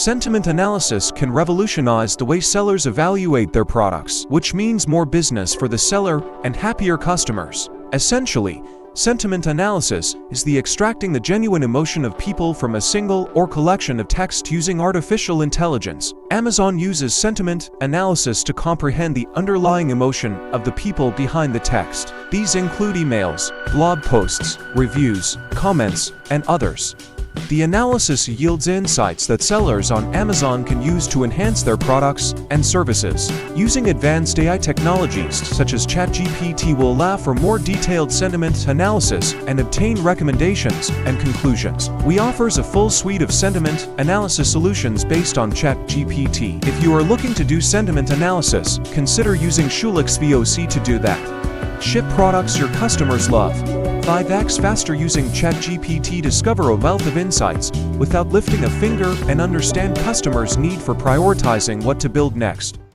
Sentiment analysis can revolutionize the way sellers evaluate their products, which means more business for the seller and happier customers. Essentially, sentiment analysis is the extracting the genuine emotion of people from a single or collection of text using artificial intelligence. Amazon uses sentiment analysis to comprehend the underlying emotion of the people behind the text. These include emails, blog posts, reviews, comments, and others. The analysis yields insights that sellers on Amazon can use to enhance their products and services. Using advanced AI technologies such as ChatGPT will allow for more detailed sentiment analysis and obtain recommendations and conclusions. We offers a full suite of sentiment analysis solutions based on ChatGPT. If you are looking to do sentiment analysis, consider using Schulix VOC to do that. Ship products your customers love. 5x faster using ChatGPT. Discover a wealth of insights without lifting a finger and understand customers' need for prioritizing what to build next.